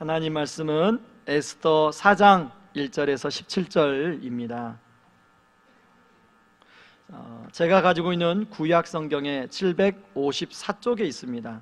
하나님 말씀은 에스더 4장 1절에서 17절입니다. 제가 가지고 있는 구약 성경에 754쪽에 있습니다.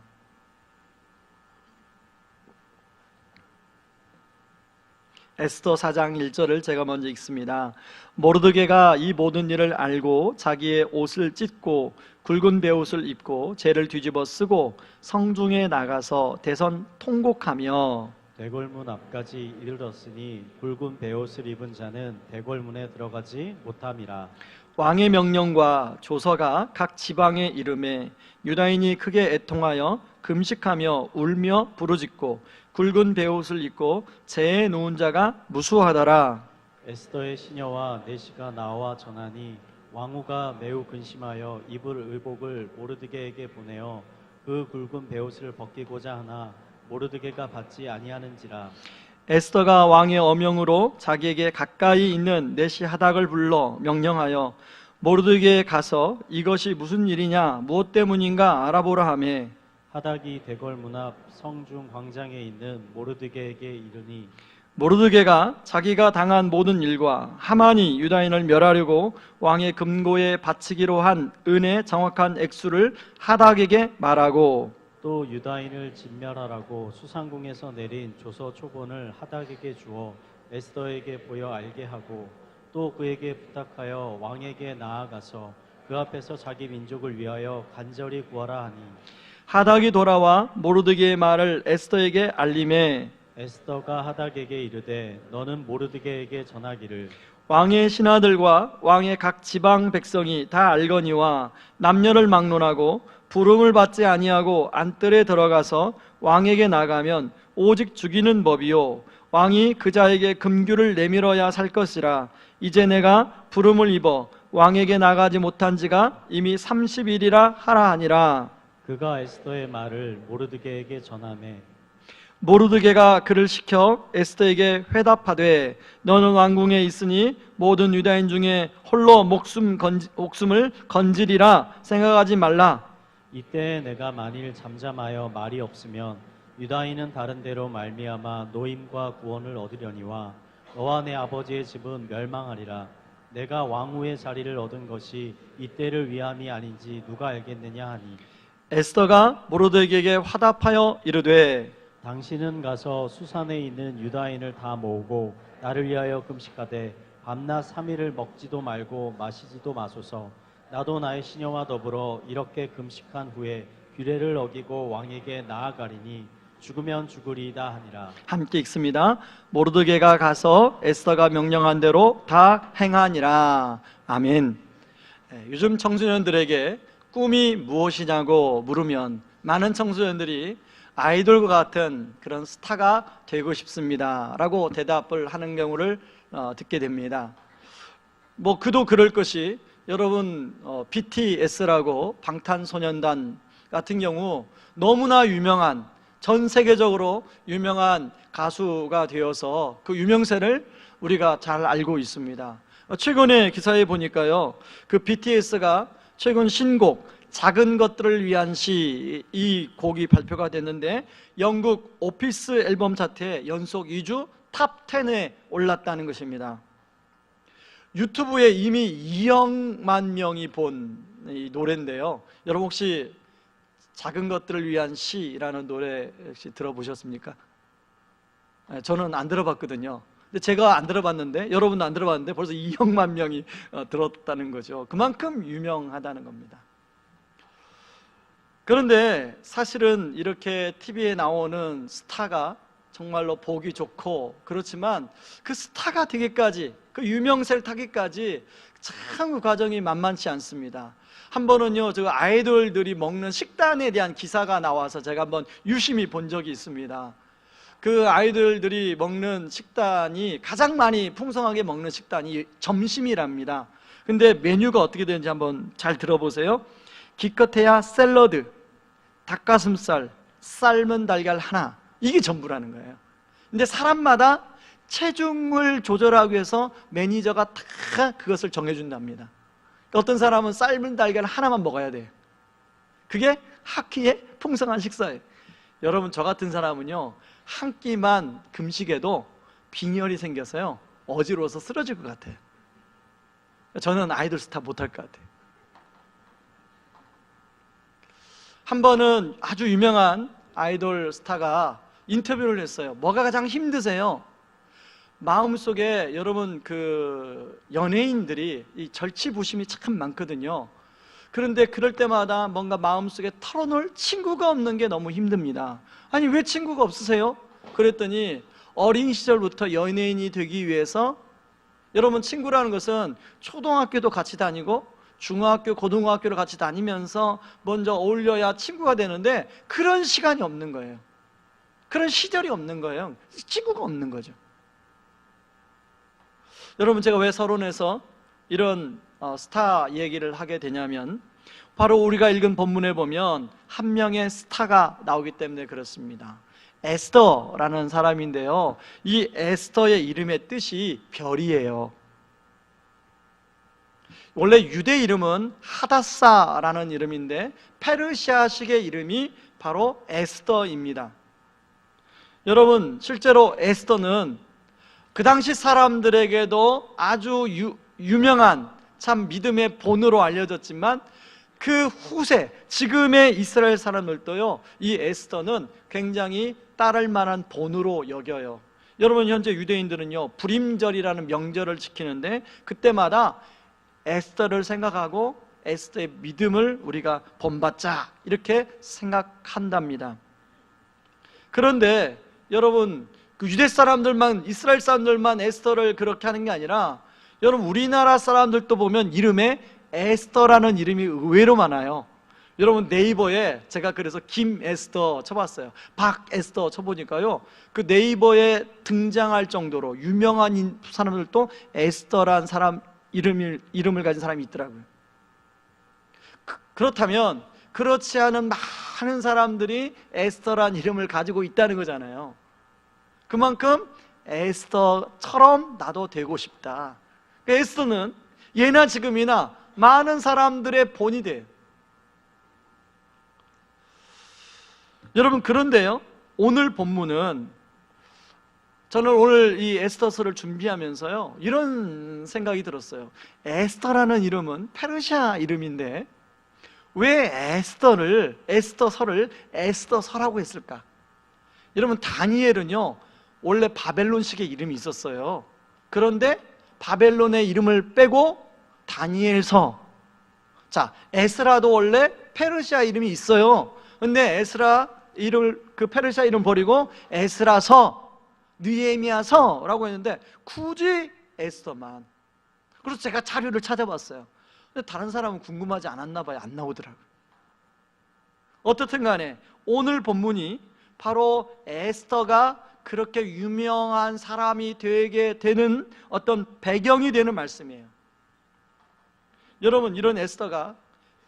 에스더 4장 1절을 제가 먼저 읽습니다. 모르드게가 이 모든 일을 알고 자기의 옷을 찢고 굵은 베옷을 입고 재를 뒤집어 쓰고 성중에 나가서 대선 통곡하며 대궐문 앞까지 이르렀으니 굵은 베옷을 입은 자는 대궐문에 들어가지 못함이라. 왕의 명령과 조서가 각 지방에 이름에 유다인이 크게 애통하여 금식하며 울며 부르짖고 굵은 베옷을 입고 재에 누운 자가 무수하더라. 에스더의 시녀와 내시가 나와 전하니 왕후가 매우 근심하여 입을 의복을 모르드게에게 보내어 그 굵은 베옷을 벗기고자 하나 모르드게가 받지 아니하는지라. 에스더가 왕의 어명으로 자기에게 가까이 있는 내시 하닥을 불러 명령하여 모르드게에 가서 이것이 무슨 일이냐 무엇 때문인가 알아보라 하며 하닥이 대궐문 앞 성중 광장에 있는 모르드게에게 이르니 모르드게가 자기가 당한 모든 일과 하만이 유다인을 멸하려고 왕의 금고에 바치기로 한 은의 정확한 액수를 하닥에게 말하고 또 유다인을 진멸하라고 수상궁에서 내린 조서 초본을 하닥에게 주어 에스더에게 보여 알게 하고 또 그에게 부탁하여 왕에게 나아가서 그 앞에서 자기 민족을 위하여 간절히 구하라 하니 하닥이 돌아와 모르드게의 말을 에스더에게 알림해 에스더가 하닥에게 이르되 너는 모르드게에게 전하기를 왕의 신하들과 왕의 각 지방 백성이 다 알거니와 남녀를 막론하고 부름을 받지 아니하고 안뜰에 들어가서 왕에게 나가면 오직 죽이는 법이요 왕이 그 자에게 금규를 내밀어야 살 것이라. 이제 내가 부름을 입어 왕에게 나가지 못한 지가 이미 30일이라 하라 하니라. 그가 에스더의 말을 모르드게에게 전하매 모르드게가 그를 시켜 에스더에게 회답하되 너는 왕궁에 있으니 모든 유다인 중에 홀로 목숨을 건지리라 생각하지 말라. 이때 내가 만일 잠잠하여 말이 없으면 유다인은 다른 데로 말미암아 노임과 구원을 얻으려니와 너와 내 아버지의 집은 멸망하리라. 내가 왕후의 자리를 얻은 것이 이때를 위함이 아닌지 누가 알겠느냐 하니 에스더가 모르드게에게 화답하여 이르되 당신은 가서 수산에 있는 유다인을 다 모으고 나를 위하여 금식하되 밤낮 3일을 먹지도 말고 마시지도 마소서. 나도 나의 시녀와 더불어 이렇게 금식한 후에 규례를 어기고 왕에게 나아가리니 죽으면 죽으리이다 하니라. 함께 읽습니다. 모르드게가 가서 에스더가 명령한 대로 다 행하니라. 아멘. 요즘 청소년들에게 꿈이 무엇이냐고 물으면 많은 청소년들이 아이돌과 같은 그런 스타가 되고 싶습니다 라고 대답을 하는 경우를 듣게 됩니다. 그도 그럴 것이 여러분 BTS라고 방탄소년단 같은 경우 너무나 유명한 전 세계적으로 유명한 가수가 되어서 그 유명세를 우리가 잘 알고 있습니다. 최근에 기사에 보니까요, 그 BTS가 최근 신곡 작은 것들을 위한 시 이 곡이 발표가 됐는데 영국 오피스 앨범 차트에 연속 2주 탑 10에 올랐다는 것입니다. 유튜브에 이미 2억만 명이 본 이 노래인데요, 여러분 혹시 작은 것들을 위한 시라는 노래 혹시 들어보셨습니까? 저는 안 들어봤거든요. 근데 제가 안 들어봤는데 여러분도 안 들어봤는데 벌써 2억만 명이 들었다는 거죠. 그만큼 유명하다는 겁니다. 그런데 사실은 이렇게 TV에 나오는 스타가 정말로 보기 좋고 그렇지만 그 스타가 되기까지, 그 유명세를 타기까지 참 그 과정이 만만치 않습니다. 한 번은요, 저 아이돌들이 먹는 식단에 대한 기사가 나와서 제가 한번 유심히 본 적이 있습니다. 그 아이돌들이 먹는 식단이 가장 많이 풍성하게 먹는 식단이 점심이랍니다. 근데 메뉴가 어떻게 되는지 한번 잘 들어보세요. 기껏해야 샐러드, 닭가슴살, 삶은 달걀 하나, 이게 전부라는 거예요. 근데 사람마다 체중을 조절하기 위해서 매니저가 다 그것을 정해준답니다. 어떤 사람은 삶은 달걀 하나만 먹어야 돼요. 그게 한 끼의 풍성한 식사예요. 여러분, 저 같은 사람은요, 한 끼만 금식해도 빈혈이 생겨서요 어지러워서 쓰러질 것 같아요. 저는 아이돌 스타 못할 것 같아요. 한 번은 아주 유명한 아이돌 스타가 인터뷰를 했어요. 뭐가 가장 힘드세요? 마음속에 여러분, 그 연예인들이 이 절치부심이 참 많거든요. 그런데 그럴 때마다 뭔가 마음속에 털어놓을 친구가 없는 게 너무 힘듭니다. 아니, 왜 친구가 없으세요? 그랬더니 어린 시절부터 연예인이 되기 위해서, 여러분, 친구라는 것은 초등학교도 같이 다니고 중학교, 고등학교를 같이 다니면서 먼저 어울려야 친구가 되는데 그런 시간이 없는 거예요. 그런 시절이 없는 거예요. 친구가 없는 거죠. 여러분, 제가 왜 서론에서 이런 스타 얘기를 하게 되냐면, 바로 우리가 읽은 본문에 보면 한 명의 스타가 나오기 때문에 그렇습니다. 에스더라는 사람인데요, 이 에스더의 이름의 뜻이 별이에요. 원래 유대 이름은 하다사라는 이름인데 페르시아식의 이름이 바로 에스더입니다. 여러분, 실제로 에스더는 그 당시 사람들에게도 아주 유명한 참 믿음의 본으로 알려졌지만, 그 후세, 지금의 이스라엘 사람들도요, 이 에스더는 굉장히 따를 만한 본으로 여겨요. 여러분, 현재 유대인들은요, 불임절이라는 명절을 지키는데 그때마다 에스더를 생각하고 에스더의 믿음을 우리가 본받자, 이렇게 생각한답니다. 그런데 여러분, 그 유대 사람들만, 이스라엘 사람들만 에스더를 그렇게 하는 게 아니라, 여러분, 우리나라 사람들도 보면 이름에 에스더라는 이름이 의외로 많아요. 여러분, 네이버에 제가 그래서 김에스더 쳐봤어요. 박에스더 쳐보니까요, 그 네이버에 등장할 정도로 유명한 사람들도 에스더란 사람 이름을 가진 사람이 있더라고요. 그렇다면 그렇지 않은 많은 사람들이 에스더란 이름을 가지고 있다는 거잖아요. 그만큼 에스더처럼 나도 되고 싶다. 에스더는 예나 지금이나 많은 사람들의 본이 돼요. 여러분, 그런데요, 오늘 본문은, 저는 오늘 이 에스더서를 준비하면서요, 이런 생각이 들었어요. 에스더라는 이름은 페르시아 이름인데 왜 에스더서를 에스더서라고 했을까? 여러분, 다니엘은요, 원래 바벨론식의 이름이 있었어요. 그런데 바벨론의 이름을 빼고 다니엘서. 자, 에스라도 원래 페르시아 이름이 있어요. 근데 에스라 이름을, 그 페르시아 이름 버리고 에스라서, 느헤미야서라고 했는데 굳이 에스더만. 그래서 제가 자료를 찾아봤어요. 근데 다른 사람은 궁금하지 않았나 봐요. 안 나오더라고요. 어떻든 간에 오늘 본문이 바로 에스더가 그렇게 유명한 사람이 되게 되는 어떤 배경이 되는 말씀이에요. 여러분, 이런 에스더가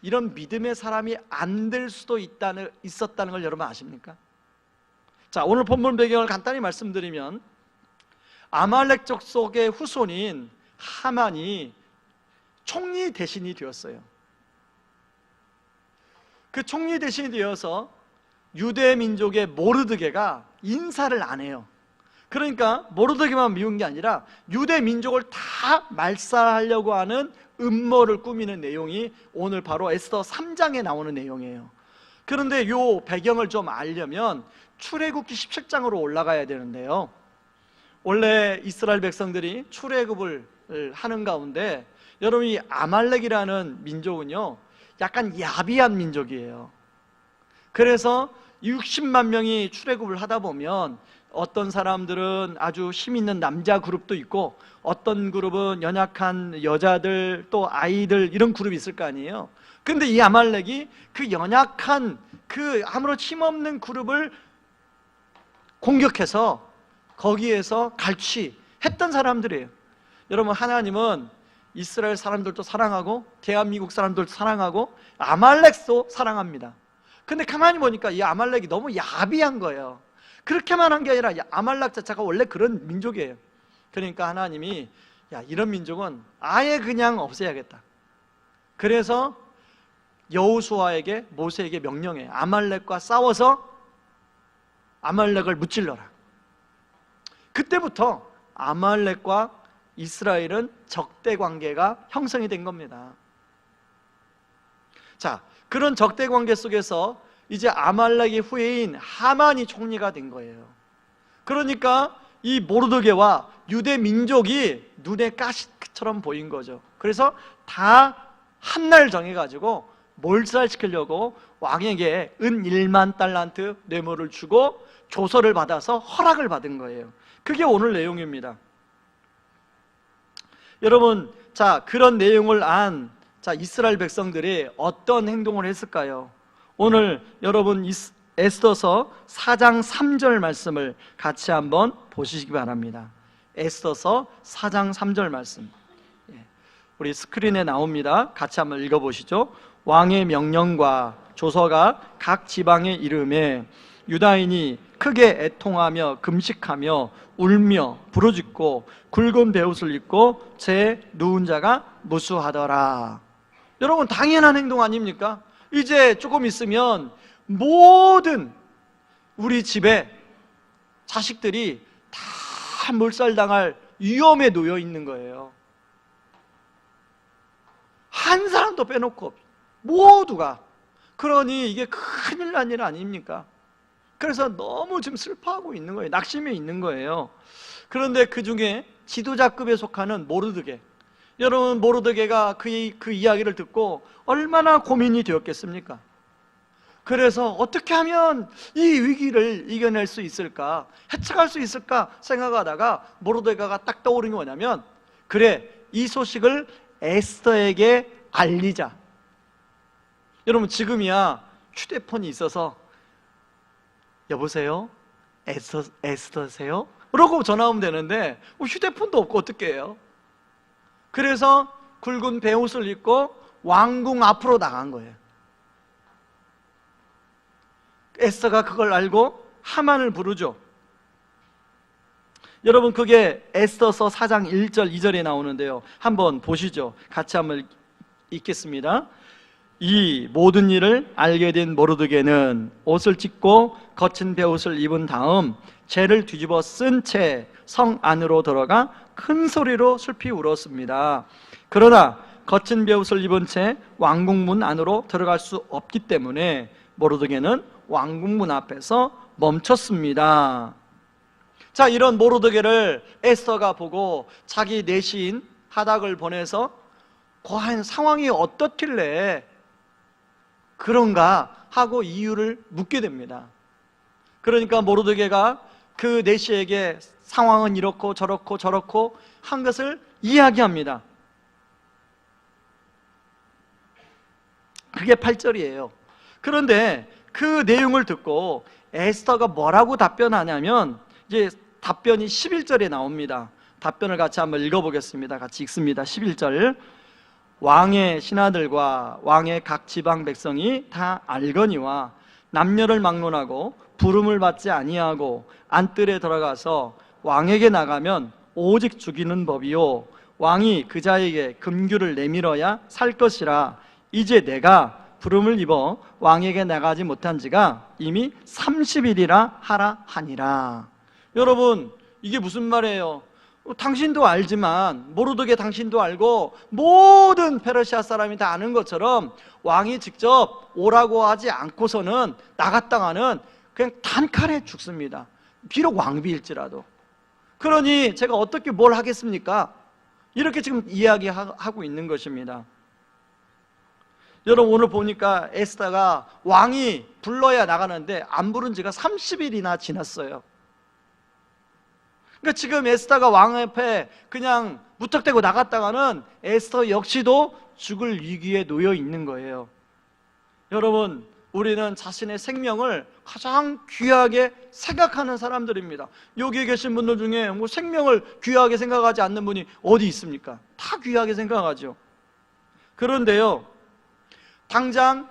이런 믿음의 사람이 안 될 수도 있었다는 걸 여러분 아십니까? 자, 오늘 본문 배경을 간단히 말씀드리면, 아말렉 족속의 후손인 하만이 총리 대신이 되었어요. 그 총리 대신이 되어서 유대 민족의 모르드게가 인사를 안 해요. 그러니까 모르드게만 미운 게 아니라 유대 민족을 다 말살하려고 하는 음모를 꾸미는 내용이 오늘 바로 에스더 3장에 나오는 내용이에요. 그런데 이 배경을 좀 알려면 출애굽기 17장으로 올라가야 되는데요, 원래 이스라엘 백성들이 출애굽을 하는 가운데, 여러분, 이 아말렉이라는 민족은요, 약간 야비한 민족이에요. 그래서 60만 명이 출애굽을 하다 보면 어떤 사람들은 아주 힘 있는 남자 그룹도 있고, 어떤 그룹은 연약한 여자들, 또 아이들, 이런 그룹이 있을 거 아니에요. 근데 이 아말렉이 그 연약한, 그 아무런 힘없는 그룹을 공격해서 거기에서 갈취했던 사람들이에요. 여러분, 하나님은 이스라엘 사람들도 사랑하고 대한민국 사람들도 사랑하고 아말렉도 사랑합니다. 근데 가만히 보니까 이 아말렉이 너무 야비한 거예요. 그렇게만 한 게 아니라 아말렉 자체가 원래 그런 민족이에요. 그러니까 하나님이, 야, 이런 민족은 아예 그냥 없애야겠다. 그래서 여호수아에게, 모세에게 명령해. 아말렉과 싸워서 아말렉을 무찔러라. 그때부터 아말렉과 이스라엘은 적대 관계가 형성이 된 겁니다. 자, 그런 적대 관계 속에서 이제 아말렉의 후예인 하만이 총리가 된 거예요. 그러니까 이 모르드게와 유대 민족이 눈에 가시처럼 보인 거죠. 그래서 다 한날 정해가지고 몰살시키려고 왕에게 은 1만 달란트 뇌물을 주고 조서를 받아서 허락을 받은 거예요. 그게 오늘 내용입니다. 여러분, 자, 그런 내용을 안 이스라엘 백성들이 어떤 행동을 했을까요? 오늘 여러분 에스더서 4장 3절 말씀을 같이 한번 보시기 바랍니다. 에스더서 4장 3절 말씀, 우리 스크린에 나옵니다. 같이 한번 읽어보시죠. 왕의 명령과 조서가 각 지방에 이름에 유다인이 크게 애통하며 금식하며 울며 부르짖고 굵은 베옷을 입고 제 누운 자가 무수하더라. 여러분, 당연한 행동 아닙니까? 이제 조금 있으면 모든 우리 집에 자식들이 다 몰살당할 위험에 놓여 있는 거예요. 한 사람도 빼놓고 모두가. 그러니 이게 큰일 난 일 아닙니까? 그래서 너무 지금 슬퍼하고 있는 거예요. 낙심해 있는 거예요. 그런데 그 중에 지도자급에 속하는 모르드게, 여러분, 모르드게가 그 이야기를 듣고 얼마나 고민이 되었겠습니까? 그래서 어떻게 하면 이 위기를 이겨낼 수 있을까, 해쳐갈 수 있을까 생각하다가 모르드게가 딱 떠오른 게 뭐냐면, 그래, 이 소식을 에스더에게 알리자. 여러분, 지금이야 휴대폰이 있어서 여보세요? 에스더세요? 그러고 전화하면 되는데 휴대폰도 없고 어떻게 해요? 그래서 굵은 베옷을 입고 왕궁 앞으로 나간 거예요. 에스더가 그걸 알고 하만을 부르죠. 여러분, 그게 에스더서 4장 1절 2절에 나오는데요, 한번 보시죠. 같이 한번 읽겠습니다. 이 모든 일을 알게 된 모르드게는 옷을 찢고 거친 베옷을 입은 다음 재를 뒤집어 쓴 채 성 안으로 들어가 큰 소리로 슬피 울었습니다. 그러나 거친 베옷을 입은 채 왕궁문 안으로 들어갈 수 없기 때문에 모르드게는 왕궁문 앞에서 멈췄습니다. 자, 이런 모르드게를 에스더가 보고 자기 내시인 하닥을 보내서 과연 상황이 어떻길래 그런가 하고 이유를 묻게 됩니다. 그러니까 모르드게가 그 내시에게 상황은 이렇고 저렇고 한 것을 이야기합니다. 그게 8절이에요. 그런데 그 내용을 듣고 에스더가 뭐라고 답변하냐면, 이제 답변이 11절에 나옵니다. 답변을 같이 한번 읽어보겠습니다. 같이 읽습니다. 11절. 왕의 신하들과 왕의 각 지방 백성이 다 알거니와 남녀를 막론하고 부름을 받지 아니하고 안뜰에 들어가서 왕에게 나가면 오직 죽이는 법이요 왕이 그 자에게 금규를 내밀어야 살 것이라. 이제 내가 부름을 입어 왕에게 나가지 못한 지가 이미 30일이라 하라 하니라. 여러분, 이게 무슨 말이에요? 당신도 알지만, 모르드게 당신도 알고 모든 페르시아 사람이 다 아는 것처럼 왕이 직접 오라고 하지 않고서는 나갔다가는 그냥 단칼에 죽습니다. 비록 왕비일지라도. 그러니 제가 어떻게 뭘 하겠습니까? 이렇게 지금 이야기하고 있는 것입니다. 여러분, 오늘 보니까 에스더가 왕이 불러야 나가는데 안 부른 지가 30일이나 지났어요. 그러니까 지금 에스더가 왕 앞에 그냥 무턱대고 나갔다가는 에스더 역시도 죽을 위기에 놓여 있는 거예요. 여러분, 우리는 자신의 생명을 가장 귀하게 생각하는 사람들입니다. 여기 계신 분들 중에 뭐 생명을 귀하게 생각하지 않는 분이 어디 있습니까? 다 귀하게 생각하죠. 그런데요, 당장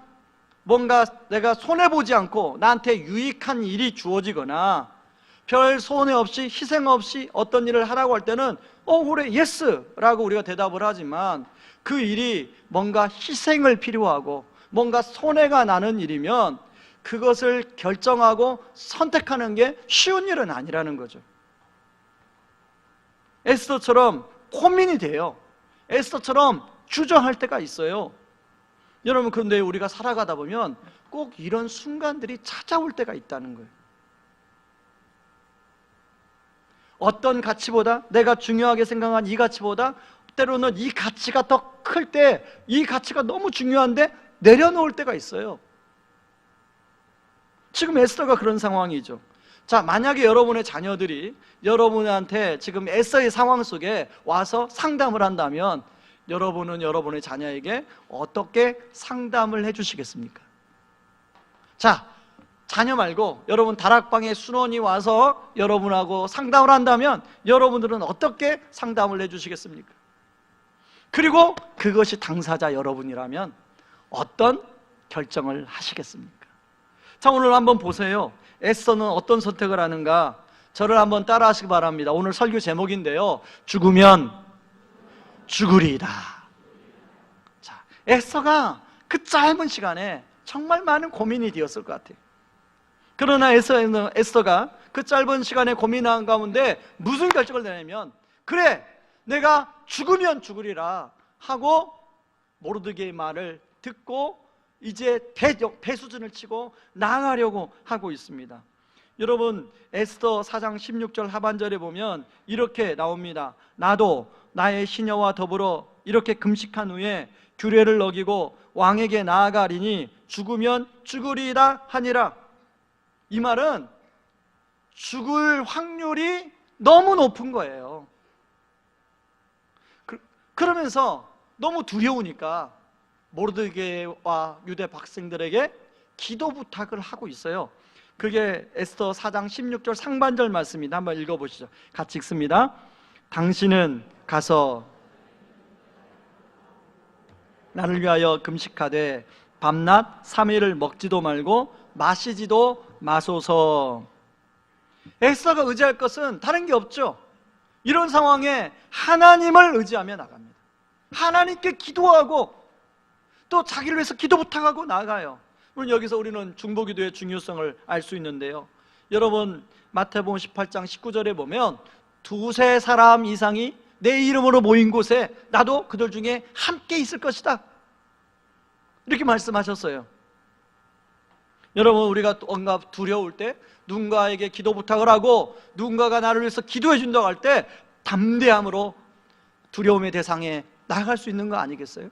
뭔가 내가 손해보지 않고 나한테 유익한 일이 주어지거나 별 손해 없이 희생 없이 어떤 일을 하라고 할 때는 그래, 예스라고 우리가 대답을 하지만, 그 일이 뭔가 희생을 필요하고 뭔가 손해가 나는 일이면 그것을 결정하고 선택하는 게 쉬운 일은 아니라는 거죠. 에스더처럼 고민이 돼요. 에스더처럼 주저할 때가 있어요. 여러분, 그런데 우리가 살아가다 보면 꼭 이런 순간들이 찾아올 때가 있다는 거예요. 어떤 가치보다, 내가 중요하게 생각한 이 가치보다 때로는 이 가치가 더 클 때, 이 가치가 너무 중요한데 내려놓을 때가 있어요. 지금 에스더가 그런 상황이죠. 자, 만약에 여러분의 자녀들이 여러분한테 지금 에스더의 상황 속에 와서 상담을 한다면 여러분은 여러분의 자녀에게 어떻게 상담을 해주시겠습니까? 자, 자녀 말고 여러분 다락방에 순원이 와서 여러분하고 상담을 한다면 여러분들은 어떻게 상담을 해주시겠습니까? 그리고 그것이 당사자 여러분이라면 어떤 결정을 하시겠습니까? 자, 오늘 한번 보세요. 에스더는 어떤 선택을 하는가? 저를 한번 따라 하시기 바랍니다. 오늘 설교 제목인데요, 죽으면 죽으리이다. 자, 에스더가 그 짧은 시간에 정말 많은 고민이 되었을 것 같아요. 그러나 에스더가 그 짧은 시간에 고민한 가운데 무슨 결정을 내냐면, 그래, 내가 죽으면 죽으리라 하고 모르드게의 말을 듣고 이제 배수진을 치고 나아가려고 하고 있습니다. 여러분, 에스더 4장 16절 하반절에 보면 이렇게 나옵니다. 나도 나의 시녀와 더불어 이렇게 금식한 후에 규례를 어기고 왕에게 나아가리니 죽으면 죽으리이다 하니라. 이 말은 죽을 확률이 너무 높은 거예요. 그러면서 너무 두려우니까 모르드게와 유대 백성들에게 기도 부탁을 하고 있어요. 그게 에스더 4장 16절 상반절 말씀입니다. 한번 읽어보시죠. 같이 읽습니다. 당신은 가서 나를 위하여 금식하되 밤낮 3일을 먹지도 말고 마시지도 마소서. 에스더가 의지할 것은 다른 게 없죠. 이런 상황에 하나님을 의지하며 나갑니다. 하나님께 기도하고 또 자기를 위해서 기도 부탁하고 나가요. 물론 여기서 우리는 중보기도의 중요성을 알 수 있는데요, 여러분 마태복음 18장 19절에 보면 두세 사람 이상이 내 이름으로 모인 곳에 나도 그들 중에 함께 있을 것이다, 이렇게 말씀하셨어요. 여러분, 우리가 뭔가 두려울 때 누군가에게 기도 부탁을 하고 누군가가 나를 위해서 기도해 준다고 할 때 담대함으로 두려움의 대상에 나갈 수 있는 거 아니겠어요?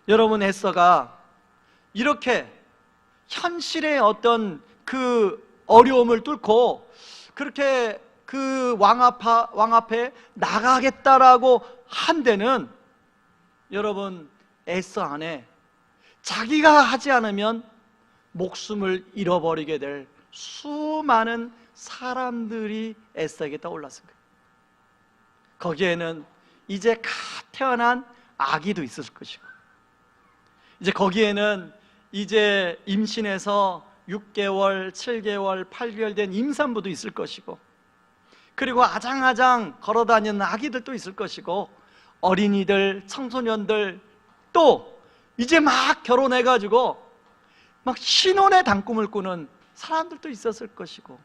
여러분, 에스더가 이렇게 현실의 어떤 그 어려움을 뚫고 그렇게 그 왕 앞에 나가겠다라고 한 데는, 여러분, 에스더 안에 자기가 하지 않으면 목숨을 잃어버리게 될 수많은 사람들이 에스더에게 떠올랐을 거예요. 거기에는 이제 갓 태어난 아기도 있을 것이고, 이제 거기에는 이제 임신해서 6개월, 7개월, 8개월 된 임산부도 있을 것이고, 그리고 아장아장 걸어다니는 아기들도 있을 것이고, 어린이들, 청소년들, 또 이제 막 결혼해가지고 막 신혼의 단꿈을 꾸는 사람들도 있었을 것이고,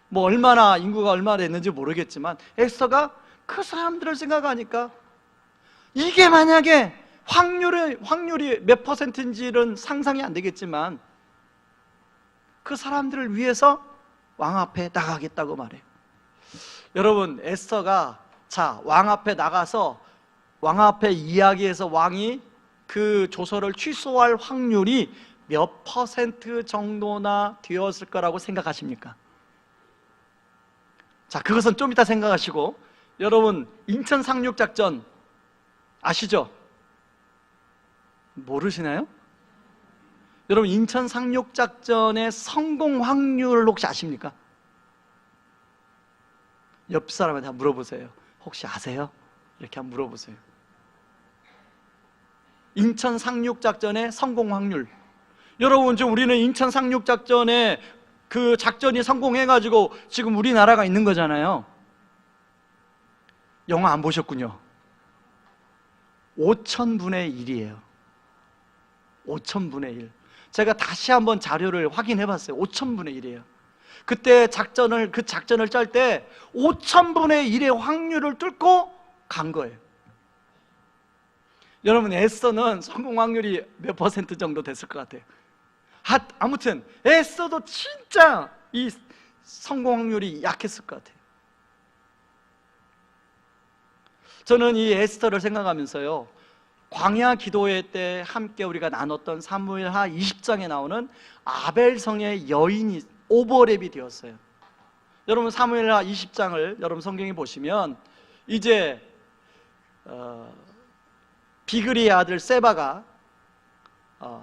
뭐 얼마나 인구가 얼마나 됐는지 모르겠지만 에스더가 그 사람들을 생각하니까 이게 만약에 확률이 몇 퍼센트인지는 상상이 안 되겠지만 그 사람들을 위해서 왕 앞에 나가겠다고 말해요. 여러분, 에스더가 왕 앞에 나가서 왕 앞에 이야기해서 왕이 그 조서를 취소할 확률이 몇 퍼센트 정도나 되었을 거라고 생각하십니까? 자, 그것은 좀 이따 생각하시고, 여러분, 인천 상륙작전 아시죠? 모르시나요? 여러분, 인천 상륙작전의 성공 확률을 혹시 아십니까? 옆 사람한테 한번 물어보세요. 혹시 아세요? 이렇게 한번 물어보세요. 인천 상륙작전의 성공 확률. 여러분, 지금 우리는 인천 상륙작전에 그 작전이 성공해가지고 지금 우리나라가 있는 거잖아요. 영화 안 보셨군요. 5,000분의 1이에요. 5,000분의 1. 제가 다시 한번 자료를 확인해 봤어요. 5,000분의 1이에요. 그때 그 작전을 짤 때 5,000분의 1의 확률을 뚫고 간 거예요. 여러분, 에스더는 성공 확률이 몇 퍼센트 정도 됐을 것 같아요? 아무튼 에스더도 진짜 이 성공 확률이 약했을 것 같아요. 저는 이 에스더를 생각하면서요, 광야 기도회 때 함께 우리가 나눴던 사무엘하 20장에 나오는 아벨성의 여인이 오버랩이 되었어요. 여러분, 사무엘하 20장을 여러분 성경에 보시면 이제 비그리의 아들 세바가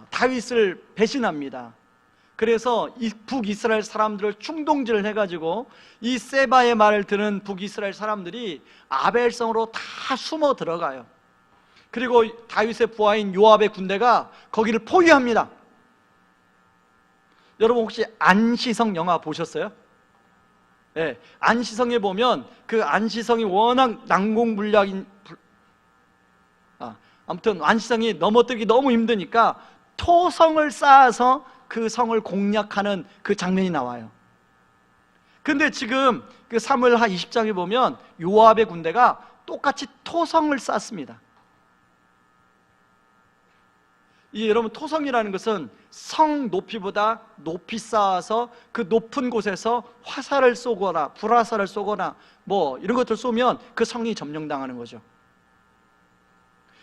다윗을 배신합니다. 그래서 이 북이스라엘 사람들을 충동질을 해가지고 이 세바의 말을 들은 북이스라엘 사람들이 아벨성으로 다 숨어 들어가요. 그리고 다윗의 부하인 요압의 군대가 거기를 포위합니다. 여러분, 혹시 안시성 영화 보셨어요? 네, 안시성에 보면 그 안시성이 워낙 난공불락인, 아무튼 안시성이 넘어뜨기 너무 힘드니까 토성을 쌓아서 그 성을 공략하는 그 장면이 나와요. 근데 지금 그 사무엘하 20장에 보면 요압의 군대가 똑같이 토성을 쌓습니다. 여러분, 토성이라는 것은 성 높이보다 높이 쌓아서 그 높은 곳에서 화살을 쏘거나 불화살을 쏘거나 뭐 이런 것들 쏘면 그 성이 점령당하는 거죠.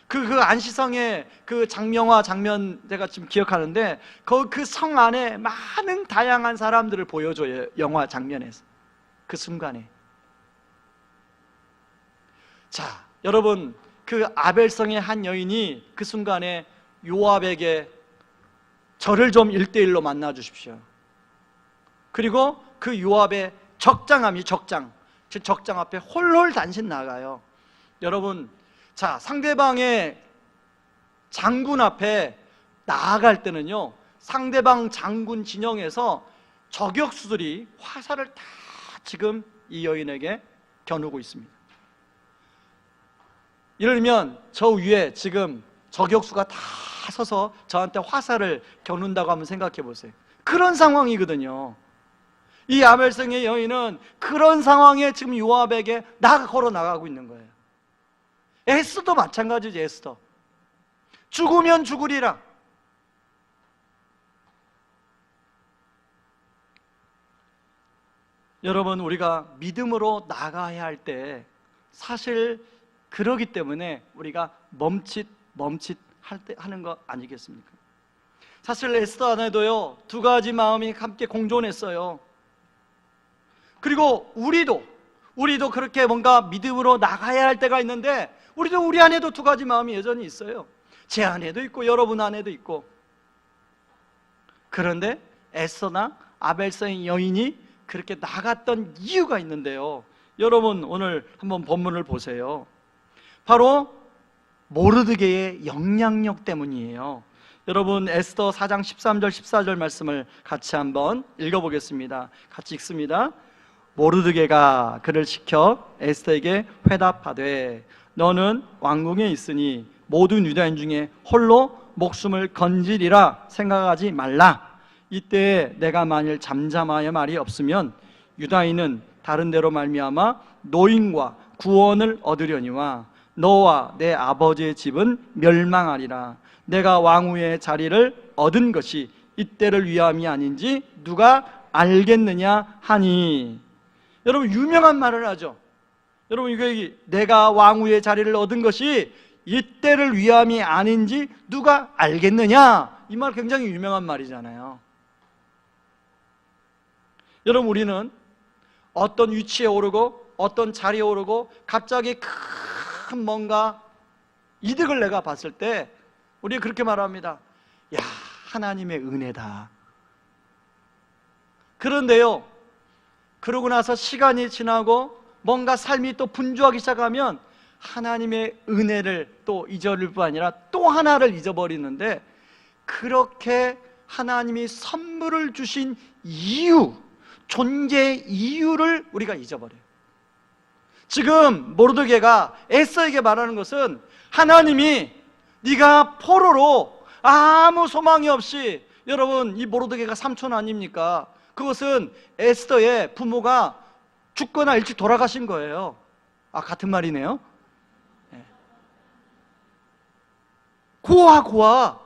그 안시성의 그 장명화 장면 제가 지금 기억하는데 그 성 안에 많은 다양한 사람들을 보여줘요. 영화 장면에서 그 순간에. 자, 여러분, 그 아벨성의 한 여인이 그 순간에 요압에게 저를 좀 1대1로 만나 주십시오. 그리고 그 요압의 적장 앞에 홀홀단신 나가요. 여러분, 자, 상대방의 장군 앞에 나아갈 때는요, 상대방 장군 진영에서 저격수들이 화살을 다 지금 이 여인에게 겨누고 있습니다. 예를 들면 저 위에 지금 저격수가 다 서서 저한테 화살을 겨눈다고 한번 생각해 보세요. 그런 상황이거든요. 이 아벨성의 여인은 그런 상황에 지금 요압에게 걸어 나가고 있는 거예요. 에스더도 마찬가지죠. 에스더 죽으면 죽으리라. 여러분, 우리가 믿음으로 나가야 할 때 사실 그러기 때문에 우리가 하는 거 아니겠습니까? 사실 에스더 안에도요, 두 가지 마음이 함께 공존했어요. 그리고 우리도 그렇게 뭔가 믿음으로 나가야 할 때가 있는데 우리 안에도 두 가지 마음이 여전히 있어요. 제 안에도 있고 여러분 안에도 있고. 그런데 에스더나 아벨성의 여인이 그렇게 나갔던 이유가 있는데요, 여러분 오늘 한번 본문을 보세요. 바로 모르드게의 영향력 때문이에요. 여러분, 에스더 4장 13절 14절 말씀을 같이 한번 읽어보겠습니다. 같이 읽습니다. 모르드게가 그를 시켜 에스더에게 회답하되 너는 왕궁에 있으니 모든 유다인 중에 홀로 목숨을 건지리라 생각하지 말라. 이때 내가 만일 잠잠하여 말이 없으면 유다인은 다른 데로 말미암아 노임과 구원을 얻으려니와 너와 내 아버지의 집은 멸망하리라. 내가 왕후의 자리를 얻은 것이 이때를 위함이 아닌지 누가 알겠느냐 하니. 여러분, 유명한 말을 하죠. 여러분, 이게 내가 왕후의 자리를 얻은 것이 이때를 위함이 아닌지 누가 알겠느냐, 이 말 굉장히 유명한 말이잖아요. 여러분, 우리는 어떤 위치에 오르고 어떤 자리에 오르고 갑자기 큰 뭔가 이득을 내가 봤을 때 우리가 그렇게 말합니다. 야, 하나님의 은혜다. 그런데요, 그러고 나서 시간이 지나고 뭔가 삶이 또 분주하기 시작하면 하나님의 은혜를 또 잊어버릴 뿐 아니라 또 하나를 잊어버리는데, 그렇게 하나님이 선물을 주신 이유, 존재의 이유를 우리가 잊어버려요. 지금 모르드게가 에스더에게 말하는 것은 하나님이 네가 포로로 아무 소망이 없이, 여러분 이 모르드게가 삼촌 아닙니까? 그것은 에스더의 부모가 죽거나 일찍 돌아가신 거예요. 같은 말이네요. 고아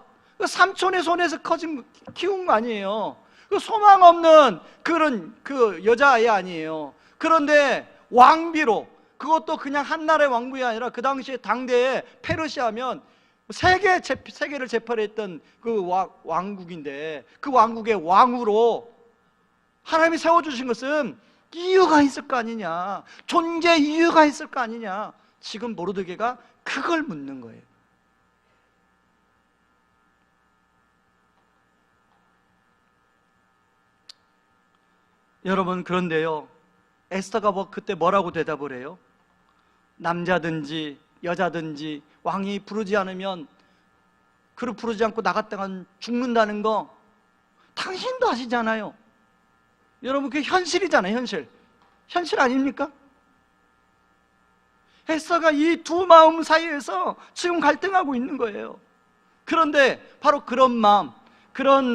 삼촌의 손에서 키운 거 아니에요. 소망 없는 그런 여자아이 아니에요. 그런데 왕비로, 그것도 그냥 한 나라의 왕국이 아니라 그 당시에 당대에 페르시아면 세계를 제패했던 그 왕국인데, 그 왕국의 왕으로 하나님이 세워주신 것은 이유가 있을 거 아니냐, 존재 이유가 있을 거 아니냐. 지금 모르드게가 그걸 묻는 거예요. 여러분, 그런데요, 에스더가 그때 뭐라고 대답을 해요? 남자든지 여자든지 왕이 부르지 않으면, 그를 부르지 않고 나갔다간 죽는다는 거 당신도 아시잖아요. 여러분, 그게 현실이잖아요. 현실 아닙니까? 에스더가 이 두 마음 사이에서 지금 갈등하고 있는 거예요. 그런데 바로 그런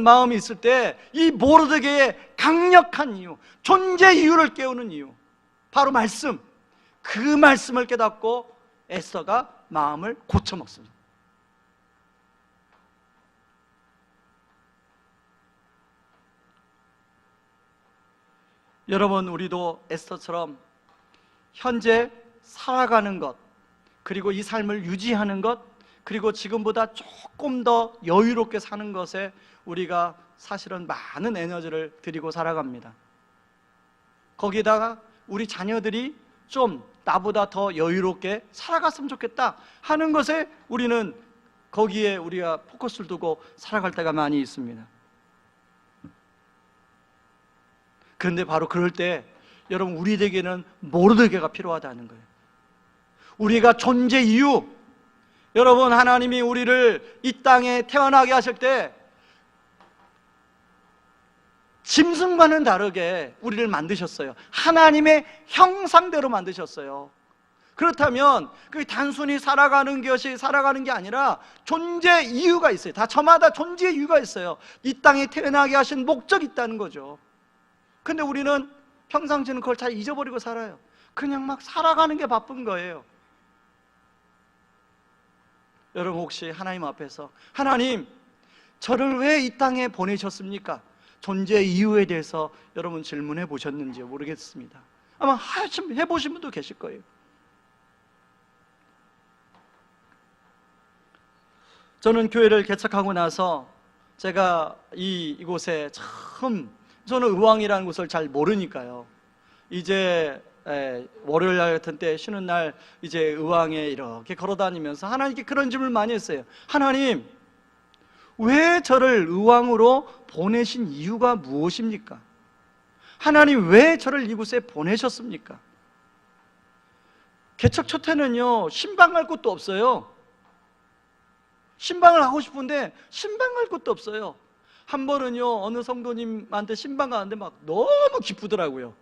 마음이 있을 때 이 모르드게의 강력한 이유, 존재 이유를 깨우는 이유, 바로 말씀, 그 말씀을 깨닫고 에스더가 마음을 고쳐먹습니다. 여러분, 우리도 에스더처럼 현재 살아가는 것, 그리고 이 삶을 유지하는 것, 그리고 지금보다 조금 더 여유롭게 사는 것에 우리가 사실은 많은 에너지를 들이고 살아갑니다. 거기다가 우리 자녀들이 좀 나보다 더 여유롭게 살아갔으면 좋겠다 하는 것에 우리는 거기에 우리가 포커스를 두고 살아갈 때가 많이 있습니다. 그런데 바로 그럴 때 여러분, 우리에게는 모르드게가 필요하다는 거예요. 우리가 존재 이유, 여러분, 하나님이 우리를 이 땅에 태어나게 하실 때 짐승과는 다르게 우리를 만드셨어요. 하나님의 형상대로 만드셨어요. 그렇다면 그게 단순히 살아가는 게 아니라 존재 이유가 있어요. 저마다 존재 이유가 있어요. 이 땅에 태어나게 하신 목적이 있다는 거죠. 근데 우리는 평상시는 그걸 잘 잊어버리고 살아요. 그냥 막 살아가는 게 바쁜 거예요. 여러분, 혹시 하나님 앞에서 하나님, 저를 왜 이 땅에 보내셨습니까? 존재 이유에 대해서 여러분 질문해 보셨는지 모르겠습니다. 아마 해보신 분도 계실 거예요. 저는 교회를 개척하고 나서 제가 이곳에 저는 의왕이라는 곳을 잘 모르니까요, 이제 월요일 날 같은 때 쉬는 날 이제 의왕에 이렇게 걸어다니면서 하나님께 그런 질문을 많이 했어요. 하나님, 왜 저를 의왕으로 보내신 이유가 무엇입니까? 하나님, 왜 저를 이곳에 보내셨습니까? 개척 첫 해는요, 신방 갈 곳도 없어요. 신방을 하고 싶은데 신방 갈 곳도 없어요. 한 번은요, 어느 성도님한테 신방 가는데 막 너무 기쁘더라고요.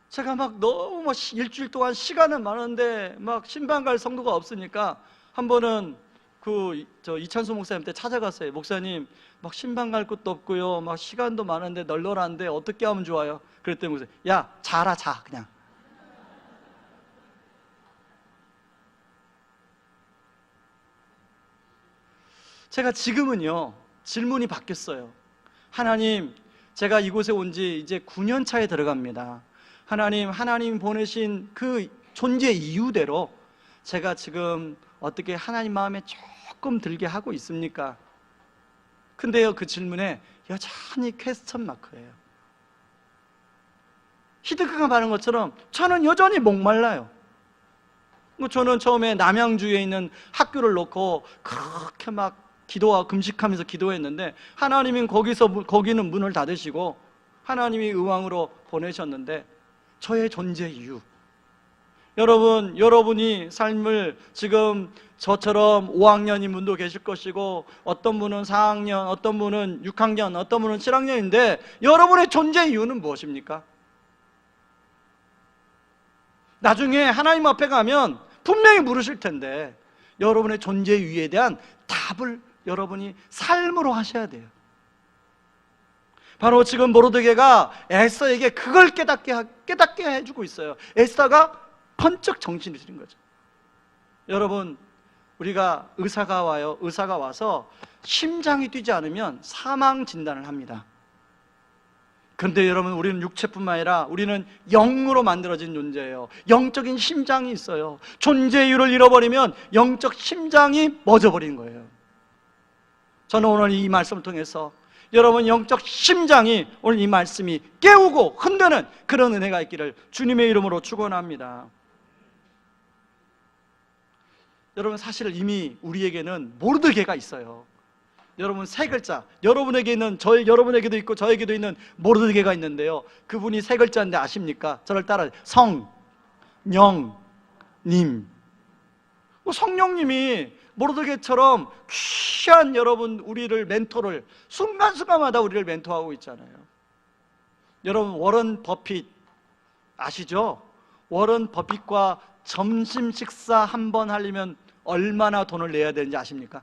제가 막 너무 일주일 동안 시간은 많은데 막 신방 갈 성도가 없으니까 한 번은 이찬수 목사님한테 찾아갔어요. 목사님, 막 신방 갈 곳도 없고요, 막 시간도 많은데 널널한데 어떻게 하면 좋아요? 그랬더니 목사님, 야, 자 그냥. 제가 지금은요, 질문이 바뀌었어요. 하나님, 제가 이곳에 온 지 이제 9년 차에 들어갑니다. 하나님 보내신 그 존재 이유대로 제가 지금 어떻게 하나님 마음에 조금 들게 하고 있습니까? 근데요, 그 질문에 여전히 퀘스천 마크예요. 히드크가 말한 것처럼 저는 여전히 목말라요. 저는 처음에 남양주에 있는 학교를 놓고 그렇게 막 기도와 금식하면서 기도했는데, 하나님은 거기는 문을 닫으시고 하나님이 의왕으로 보내셨는데, 저의 존재 이유, 여러분이 삶을 지금 저처럼 5학년인 분도 계실 것이고, 어떤 분은 4학년, 어떤 분은 6학년, 어떤 분은 7학년인데 여러분의 존재 이유는 무엇입니까? 나중에 하나님 앞에 가면 분명히 물으실 텐데, 여러분의 존재 이유에 대한 답을 여러분이 삶으로 하셔야 돼요. 바로 지금 모르드게가 에스더에게 그걸 깨닫게 해주고 있어요. 에스더가 번쩍 정신을 차린 거죠. 여러분, 우리가 의사가 와요. 의사가 와서 심장이 뛰지 않으면 사망 진단을 합니다. 그런데 여러분, 우리는 육체뿐만 아니라 우리는 영으로 만들어진 존재예요. 영적인 심장이 있어요. 존재 이유를 잃어버리면 영적 심장이 멎어버리는 거예요. 저는 오늘 이 말씀을 통해서 여러분 영적 심장이, 오늘 이 말씀이 깨우고 흔드는 그런 은혜가 있기를 주님의 이름으로 축원합니다. 여러분, 사실 이미 우리에게는 모르드게가 있어요. 여러분, 세 글자, 여러분에게는 여러분에게도 있고 저에게도 있는 모르드게가 있는데요, 그분이 세 글자인데 아십니까? 저를 따라 성령님. 성령님이 모르드게처럼 귀한 여러분 우리를 멘토를 순간순간마다 우리를 멘토하고 있잖아요. 여러분, 워런 버핏 아시죠? 워런 버핏과 점심 식사 한 번 하려면 얼마나 돈을 내야 되는지 아십니까?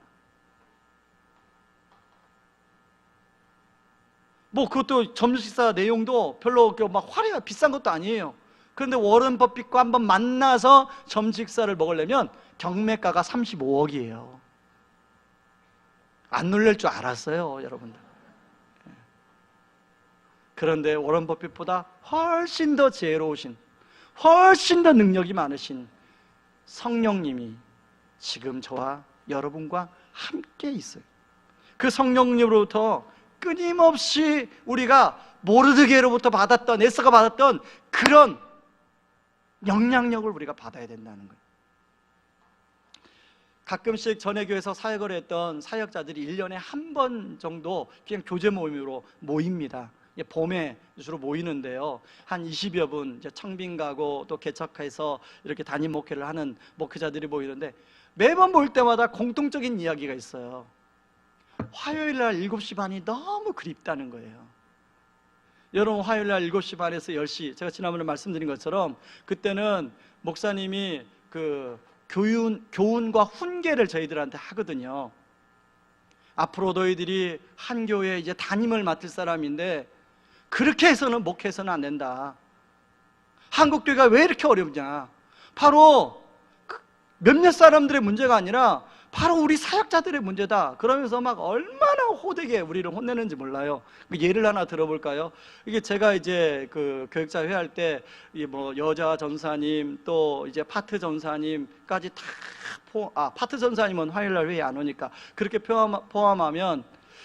뭐 그것도 점심 식사 내용도 별로 막 화려한 비싼 것도 아니에요. 그런데 워런 버핏과 한번 만나서 점심 식사를 먹으려면 경매가가 35억이에요. 안 놀랄 줄 알았어요, 여러분들. 그런데 워런 버핏보다 훨씬 더 지혜로우신, 훨씬 더 능력이 많으신 성령님이 지금 저와 여러분과 함께 있어요. 그 성령님으로부터 끊임없이 우리가 모르드게로부터 받았던, 에스더가 받았던 그런 영향력을 우리가 받아야 된다는 거예요. 가끔씩 전에 교회에서 사역을 했던 사역자들이 1년에 한 번 정도 그냥 교제 모임으로 모입니다. 봄에 주로 모이는데요, 한 20여 분, 이제 청빙 가고 또 개척해서 이렇게 담임 목회를 하는 목회자들이 모이는데, 매번 모일 때마다 공통적인 이야기가 있어요. 화요일 날 7시 반이 너무 그립다는 거예요. 여러분, 화요일 날 7시 반에서 10시, 제가 지난번에 말씀드린 것처럼 그때는 목사님이 그 교훈과 훈계를 저희들한테 하거든요. 앞으로 너희들이 한 교회에 이제 담임을 맡을 사람인데 그렇게 해서는 목회해서는 안 된다. 한국교회가 왜 이렇게 어렵냐? 바로 몇몇 사람들의 문제가 아니라 바로 우리 사역자들의 문제다. 그러면서 막 얼마나 호되게 우리를 혼내는지 몰라요. 예를 하나 들어볼까요? 이게 제가 이제 그 교역자 회할 때 뭐 여자 전사님 또 이제 파트 전사님까지 다 파트 전사님은 화요일날 회의 안 오니까 그렇게 포함하면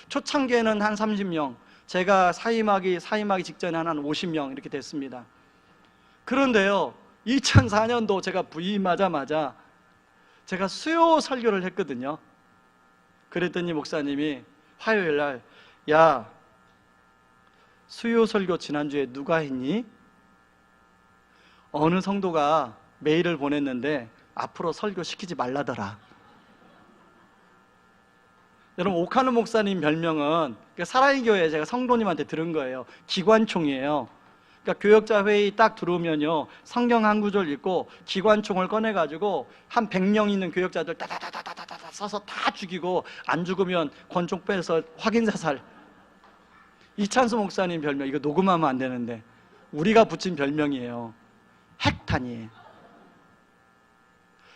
초창기에는 한 30명, 제가 사임하기 직전에 한 50명 이렇게 됐습니다. 그런데요, 2004년도 제가 부임하자마자 제가 수요 설교를 했거든요. 그랬더니 목사님이 화요일날, 야, 수요 설교 지난주에 누가 했니? 어느 성도가 메일을 보냈는데 앞으로 설교 시키지 말라더라. 여러분, 오카노 목사님 별명은 사랑의 교회, 제가 성도님한테 들은 거예요. 기관총이에요. 그러니까 교역자 회의 딱 들어오면요, 성경 한 구절 읽고 기관총을 꺼내가지고 한 100명 있는 교역자들 따다다다다다다 써서 다 죽이고, 안 죽으면 권총 빼서 확인 사살. 이찬수 목사님 별명, 이거 녹음하면 안 되는데 우리가 붙인 별명이에요. 핵탄이에요.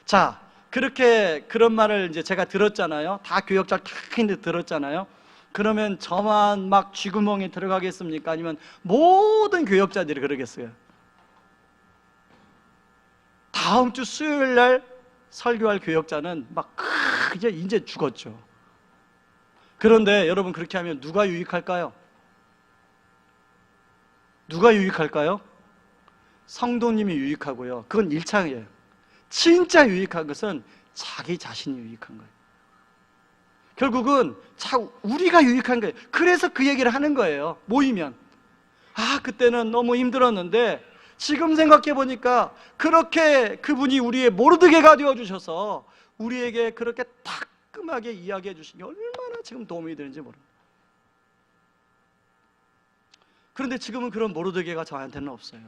자, 그렇게 그런 말을 이제 제가 들었잖아요. 다 교역자를 다 했는데 들었잖아요. 그러면 저만 막 쥐구멍에 들어가겠습니까? 아니면 모든 교역자들이 그러겠어요? 다음 주 수요일 날 설교할 교역자는 막 이제 죽었죠. 그런데 여러분, 그렇게 하면 누가 유익할까요? 누가 유익할까요? 성도님이 유익하고요. 그건 1차예요. 진짜 유익한 것은 자기 자신이 유익한 거예요. 결국은 우리가 유익한 거예요. 그래서 그 얘기를 하는 거예요. 모이면, 그때는 너무 힘들었는데 지금 생각해 보니까 그렇게 그분이 우리의 모르드게가 되어주셔서 우리에게 그렇게 따끔하게 이야기해 주시니 얼마나 지금 도움이 되는지 모릅니다. 그런데 지금은 그런 모르드게가 저한테는 없어요.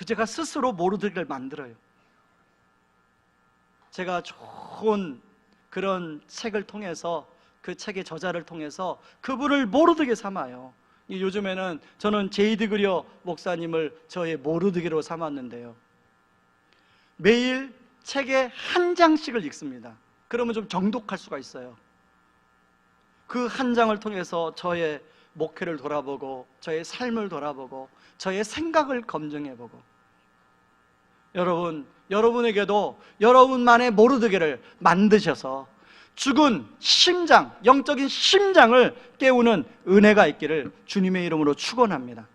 제가 스스로 모르드게를 만들어요. 제가 좋은 그런 책을 통해서, 그 책의 저자를 통해서 그분을 모르드게 삼아요. 요즘에는 저는 제이드 그리어 목사님을 저의 모르드게로 삼았는데요, 매일 책의 한 장씩을 읽습니다. 그러면 좀 정독할 수가 있어요. 그 한 장을 통해서 저의 목회를 돌아보고, 저의 삶을 돌아보고, 저의 생각을 검증해보고, 여러분에게도 여러분만의 모르드게를 만드셔서 죽은 심장, 영적인 심장을 깨우는 은혜가 있기를 주님의 이름으로 축원합니다.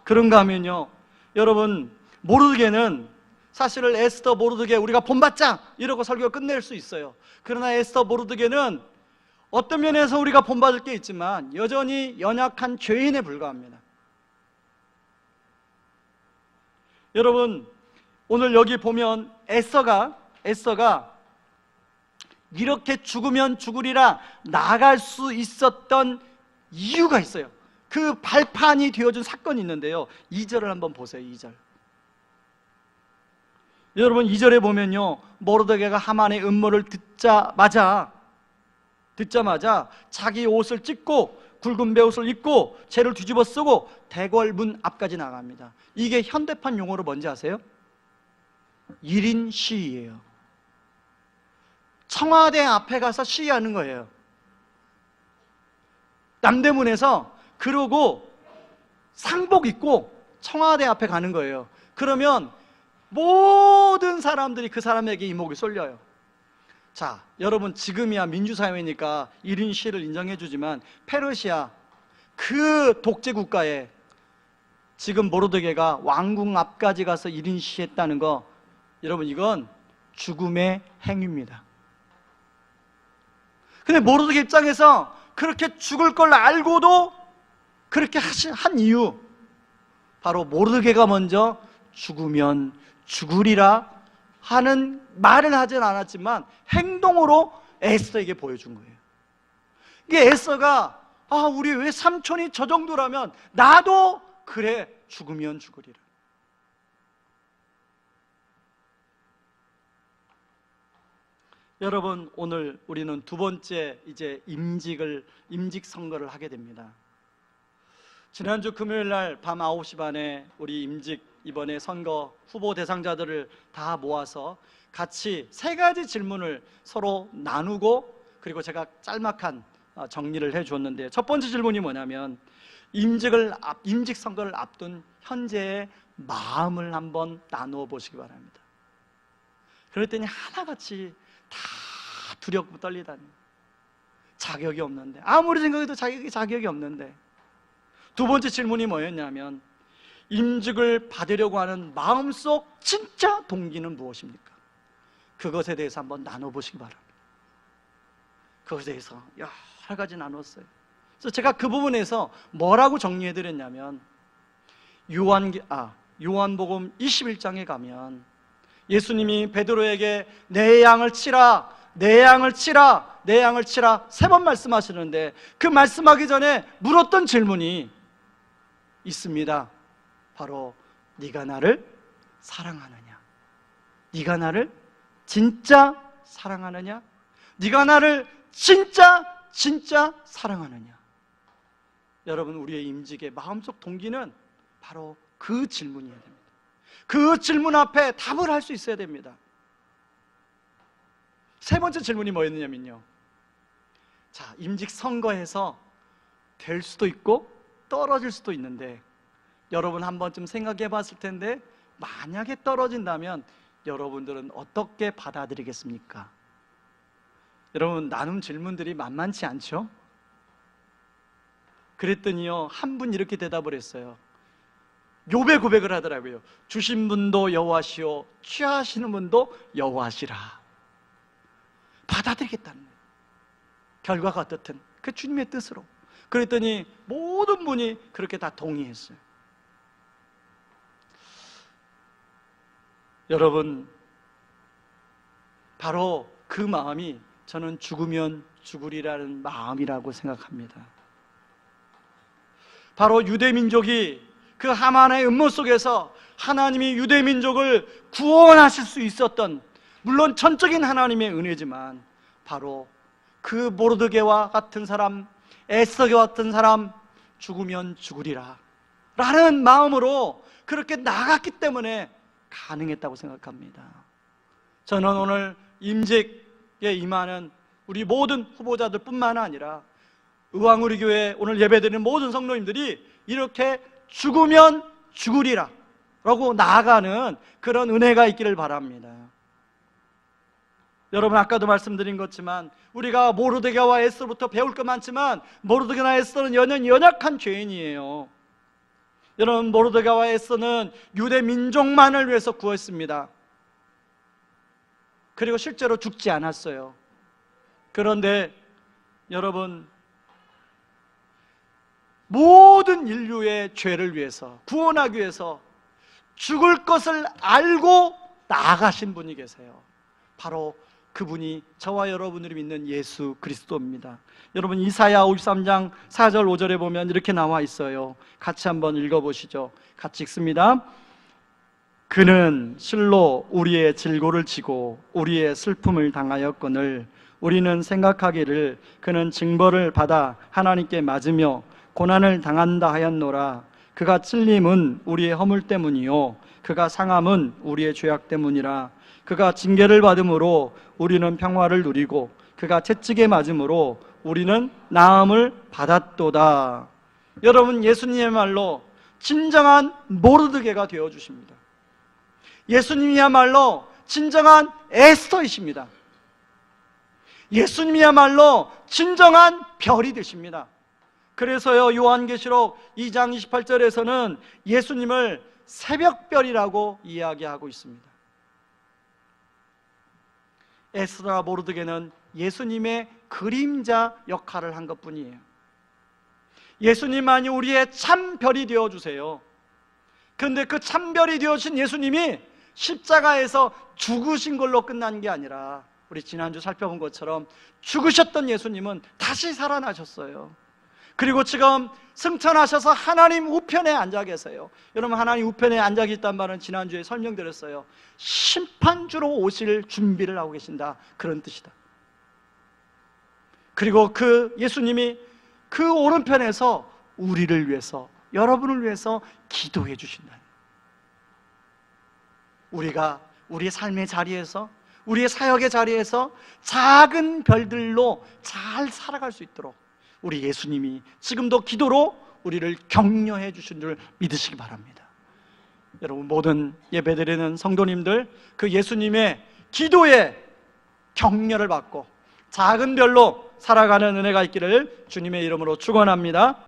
그런가 하면요, 여러분, 모르드게는 사실은 에스더 모르드게 우리가 본받자 이러고 설교 끝낼 수 있어요. 그러나 에스더 모르드게는 어떤 면에서 우리가 본받을 게 있지만 여전히 연약한 죄인에 불과합니다. 여러분, 오늘 여기 보면 에스더가 이렇게 죽으면 죽으리라 나갈 수 있었던 이유가 있어요. 그 발판이 되어준 사건이 있는데요, 2절을 한번 보세요. 2절. 여러분, 2절에 보면요, 모르드게가 하만의 음모를 듣자마자 자기 옷을 찢고 굵은 베옷을 입고 죄를 뒤집어 쓰고 대궐 문 앞까지 나갑니다. 이게 현대판 용어로 뭔지 아세요? 1인 시위예요. 청와대 앞에 가서 시위하는 거예요. 남대문에서. 그러고 상복 입고 청와대 앞에 가는 거예요. 그러면 모든 사람들이 그 사람에게 이목이 쏠려요. 자, 여러분, 지금이야 민주사회니까 1인 시위를 인정해주지만 페르시아 그 독재국가에 지금 모르드게가 왕궁 앞까지 가서 1인 시위했다는 거, 여러분, 이건 죽음의 행위입니다. 근데 모르드게 입장에서 그렇게 죽을 걸 알고도 그렇게 한 이유, 바로 모르드게가 먼저 죽으면 죽으리라 하는 말을 하진 않았지만 행동으로 에스더에게 보여준 거예요. 이게 에스더가, 우리 왜 삼촌이 저 정도라면 나도 그래 죽으면 죽으리라. 여러분, 오늘 우리는 두 번째 이제 임직 선거를 하게 됩니다. 지난주 금요일 날 밤 9시 반에 우리 이번에 선거 후보 대상자들을 다 모아서 같이 세 가지 질문을 서로 나누고, 그리고 제가 짤막한 정리를 해 주었는데, 첫 번째 질문이 뭐냐면 임직 선거를 앞둔 현재의 마음을 한번 나누어 보시기 바랍니다. 그랬더니 하나같이 다 두렵고 떨리다니, 자격이 없는데, 아무리 생각해도 자격이 없는데. 두 번째 질문이 뭐였냐면, 임직을 받으려고 하는 마음속 진짜 동기는 무엇입니까? 그것에 대해서 한번 나눠보시기 바랍니다. 그것에 대해서 여러 가지 나눴어요. 그래서 제가 그 부분에서 뭐라고 정리해드렸냐면, 요한복음 21장에 가면 예수님이 베드로에게 내 양을 치라, 내 양을 치라, 내 양을 치라 3번 말씀하시는데, 그 말씀하기 전에 물었던 질문이 있습니다. 바로 네가 나를 사랑하느냐? 네가 나를 진짜 사랑하느냐? 네가 나를 진짜 사랑하느냐? 여러분, 우리의 임직의 마음속 동기는 바로 그 질문이어야 됩니다. 그 질문 앞에 답을 할 수 있어야 됩니다. 세 번째 질문이 뭐였냐면요, 자, 임직 선거에서 될 수도 있고 떨어질 수도 있는데, 여러분 한 번쯤 생각해 봤을 텐데, 만약에 떨어진다면 여러분들은 어떻게 받아들이겠습니까? 여러분, 나눈 질문들이 만만치 않죠? 그랬더니요, 한 분 이렇게 대답을 했어요. 욥의 고백을 하더라고요. 주신 분도 여호와시오, 취하시는 분도 여호와시라. 받아들이겠다는 거예요. 결과가 어떻든 그 주님의 뜻으로. 그랬더니 모든 분이 그렇게 다 동의했어요. 여러분, 바로 그 마음이 저는 죽으면 죽으리라는 마음이라고 생각합니다. 바로 유대민족이 그 하만의 음모 속에서 하나님이 유대민족을 구원하실 수 있었던, 물론 전적인 하나님의 은혜지만 바로 그 모르드게와 같은 사람, 에스더와 같은 사람, 죽으면 죽으리라 라는 마음으로 그렇게 나갔기 때문에 가능했다고 생각합니다. 저는 오늘 임직에 임하는 우리 모든 후보자들 뿐만 아니라 의왕우리 교회 오늘 예배드리는 모든 성도님들이 이렇게 죽으면 죽으리라 라고 나아가는 그런 은혜가 있기를 바랍니다. 여러분, 아까도 말씀드린 것지만 우리가 모르드게와 에스더부터 배울 것 많지만 모르드게나 에스더는 연약한 죄인이에요. 여러분, 모르드게와 에스더는 유대 민족만을 위해서 구했습니다. 그리고 실제로 죽지 않았어요. 그런데 여러분, 모든 인류의 죄를 위해서, 구원하기 위해서 죽을 것을 알고 나아가신 분이 계세요. 바로 그분이 저와 여러분들이 믿는 예수 그리스도입니다. 여러분, 이사야 53장 4절 5절에 보면 이렇게 나와 있어요. 같이 한번 읽어보시죠. 같이 읽습니다. 그는 실로 우리의 질고를 지고 우리의 슬픔을 당하였거늘 우리는 생각하기를 그는 징벌을 받아 하나님께 맞으며 고난을 당한다 하였노라. 그가 찔림은 우리의 허물 때문이요 그가 상함은 우리의 죄악 때문이라. 그가 징계를 받음으로 우리는 평화를 누리고 그가 채찍에 맞음으로 우리는 나음을 받았도다. 여러분, 예수님이야말로 진정한 모르드게가 되어주십니다. 예수님이야말로 진정한 에스더이십니다. 예수님이야말로 진정한 별이 되십니다. 그래서요, 요한계시록 2장 28절에서는 예수님을 새벽별이라고 이야기하고 있습니다. 에스더와 모르드게는 예수님의 그림자 역할을 한 것뿐이에요. 예수님만이 우리의 참별이 되어주세요. 그런데 그 참별이 되어주신 예수님이 십자가에서 죽으신 걸로 끝난 게 아니라 우리 지난주 살펴본 것처럼 죽으셨던 예수님은 다시 살아나셨어요. 그리고 지금 승천하셔서 하나님 우편에 앉아 계세요. 여러분, 하나님 우편에 앉아 계시단 말은 지난주에 설명드렸어요. 심판주로 오실 준비를 하고 계신다, 그런 뜻이다. 그리고 그 예수님이 그 오른편에서 우리를 위해서, 여러분을 위해서 기도해 주신다. 우리가 우리의 삶의 자리에서, 우리의 사역의 자리에서 작은 별들로 잘 살아갈 수 있도록 우리 예수님이 지금도 기도로 우리를 격려해 주신 줄 믿으시기 바랍니다. 여러분, 모든 예배드리는 성도님들, 그 예수님의 기도에 격려를 받고 작은 별로 살아가는 은혜가 있기를 주님의 이름으로 축원합니다.